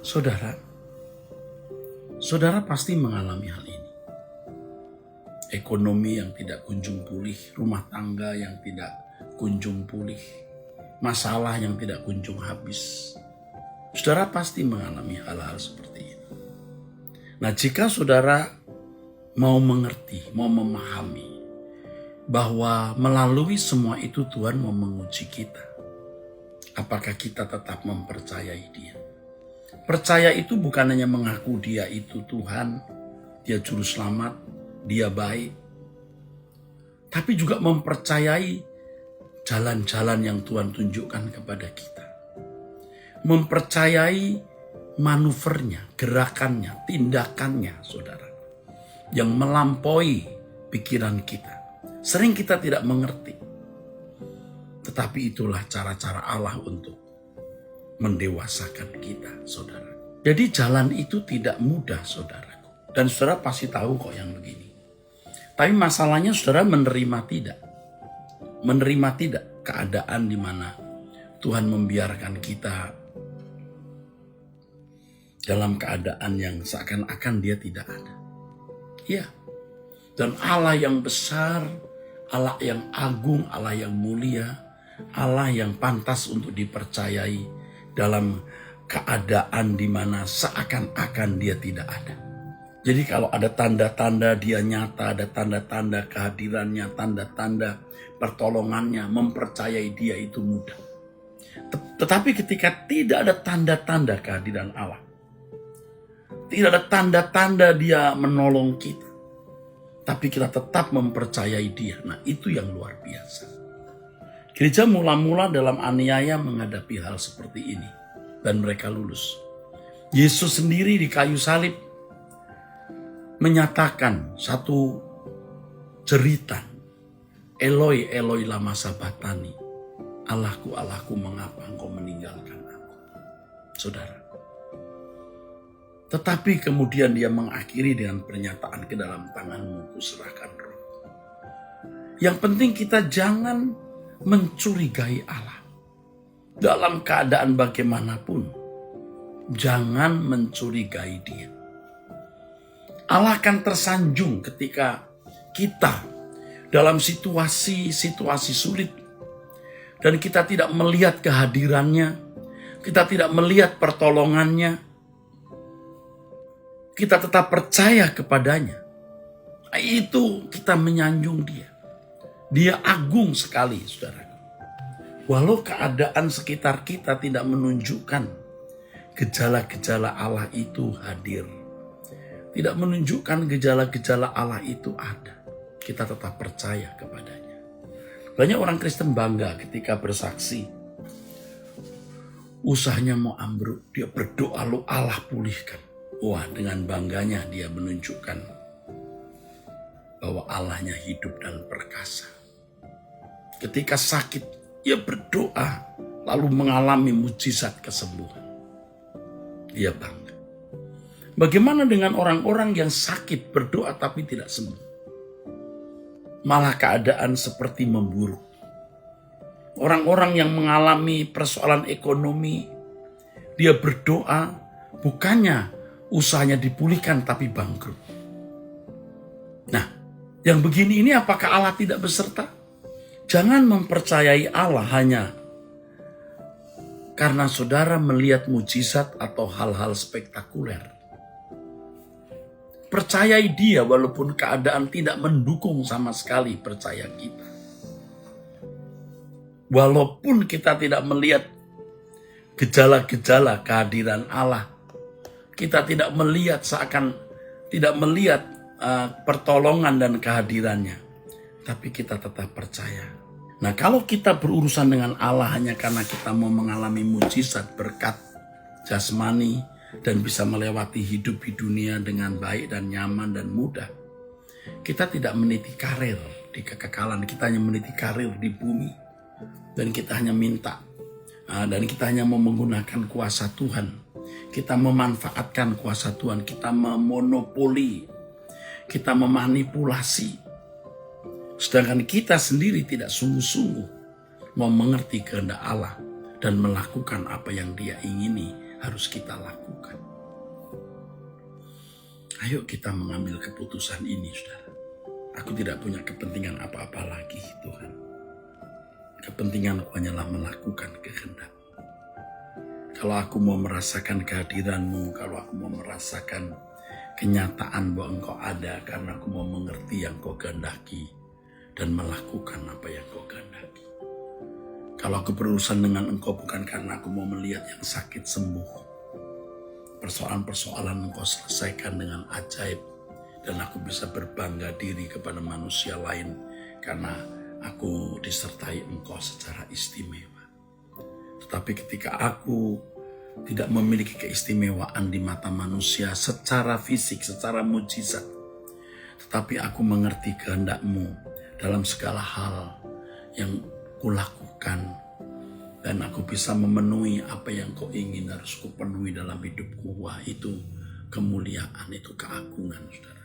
Saudara, saudara pasti mengalami hal ini. Ekonomi yang tidak kunjung pulih, rumah tangga yang tidak kunjung pulih, masalah yang tidak kunjung habis. Saudara pasti mengalami hal-hal seperti ini. Nah, jika saudara mau mengerti, mau memahami bahwa melalui semua itu Tuhan mau menguji kita, apakah kita tetap mempercayai Dia? Percaya itu bukan hanya mengaku Dia itu Tuhan, Dia juru selamat, Dia baik, tapi juga mempercayai jalan-jalan yang Tuhan tunjukkan kepada kita. Mempercayai manuvernya, gerakannya, tindakannya, saudara, yang melampaui pikiran kita. Sering kita tidak mengerti, tetapi itulah cara-cara Allah untuk mendewasakan kita, saudara. Jadi jalan itu tidak mudah, saudaraku. Dan saudara pasti tahu kok yang begini. Tapi masalahnya saudara menerima tidak? Menerima tidak keadaan di mana Tuhan membiarkan kita dalam keadaan yang seakan-akan Dia tidak ada. Ya. Dan Allah yang besar, Allah yang agung, Allah yang mulia, Allah yang pantas untuk dipercayai dalam keadaan di mana seakan-akan Dia tidak ada. Jadi kalau ada tanda-tanda Dia nyata, ada tanda-tanda kehadirannya, tanda-tanda pertolongannya, mempercayai Dia itu mudah. Tetapi ketika tidak ada tanda-tanda kehadiran Allah, tidak ada tanda-tanda Dia menolong kita, tapi kita tetap mempercayai Dia, nah itu yang luar biasa. Gereja mula-mula dalam aniaya menghadapi hal seperti ini. Dan mereka lulus. Yesus sendiri di kayu salib menyatakan satu jeritan. Eloi, Eloi lama sabatani. Allahku, Allahku, mengapa engkau meninggalkan aku? Saudara. Tetapi kemudian Dia mengakhiri dengan pernyataan, ke dalam tanganmu kuserahkan roh. Yang penting kita jangan mencurigai Allah. Dalam keadaan bagaimanapun, jangan mencurigai Dia. Allah akan tersanjung ketika kita dalam situasi-situasi sulit dan kita tidak melihat kehadirannya, kita tidak melihat pertolongannya, kita tetap percaya kepadanya. Itu kita menyanjung Dia. Dia agung sekali, saudara. Walau keadaan sekitar kita tidak menunjukkan gejala-gejala Allah itu hadir, tidak menunjukkan gejala-gejala Allah itu ada, kita tetap percaya kepadanya. Banyak orang Kristen bangga ketika bersaksi, usahanya mau ambruk, dia berdoa, lalu Allah pulihkan. Wah, dengan bangganya dia menunjukkan bahwa Allahnya hidup dan perkasa. Ketika sakit, ia berdoa lalu mengalami mujizat kesembuhan. Ia bangga. Bagaimana dengan orang-orang yang sakit berdoa tapi tidak sembuh? Malah keadaan seperti memburuk. Orang-orang yang mengalami persoalan ekonomi, dia berdoa bukannya usahanya dipulihkan tapi bangkrut. Nah, yang begini ini apakah Allah tidak beserta? Jangan mempercayai Allah hanya karena saudara melihat mujizat atau hal-hal spektakuler. Percayai Dia walaupun keadaan tidak mendukung sama sekali percaya kita. Walaupun kita tidak melihat gejala-gejala kehadiran Allah, kita tidak melihat pertolongan dan kehadirannya, tapi kita tetap percaya. Nah, kalau kita berurusan dengan Allah hanya karena kita mau mengalami mujizat, berkat jasmani, dan bisa melewati hidup di dunia dengan baik dan nyaman dan mudah, kita tidak meniti karir di kekekalan, kita hanya meniti karir di bumi, dan kita hanya minta, dan kita hanya mau menggunakan kuasa Tuhan, kita memanfaatkan kuasa Tuhan, kita memonopoli, kita memanipulasi. Sedangkan kita sendiri tidak sungguh-sungguh mau mengerti kehendak Allah dan melakukan apa yang Dia ingini harus kita lakukan. Ayo kita mengambil keputusan ini, saudara. Aku tidak punya kepentingan apa-apa lagi, Tuhan. Kepentinganku hanyalah melakukan kehendak. Kalau aku mau merasakan kehadiran-Mu, kalau aku mau merasakan kenyataan bahwa Engkau ada, karena aku mau mengerti yang Kau kehendaki dan melakukan apa yang Kau kehendaki. Kalau aku berurusan dengan Engkau bukan karena aku mau melihat yang sakit sembuh, persoalan-persoalan Engkau selesaikan dengan ajaib, dan aku bisa berbangga diri kepada manusia lain karena aku disertai Engkau secara istimewa. Tetapi ketika aku tidak memiliki keistimewaan di mata manusia secara fisik, secara mujizat, tetapi aku mengerti kehendak-Mu dalam segala hal yang kulakukan, dan aku bisa memenuhi apa yang Kau ingin harus kupenuhi dalam hidupku. Wah, itu kemuliaan, itu keagungan, saudara.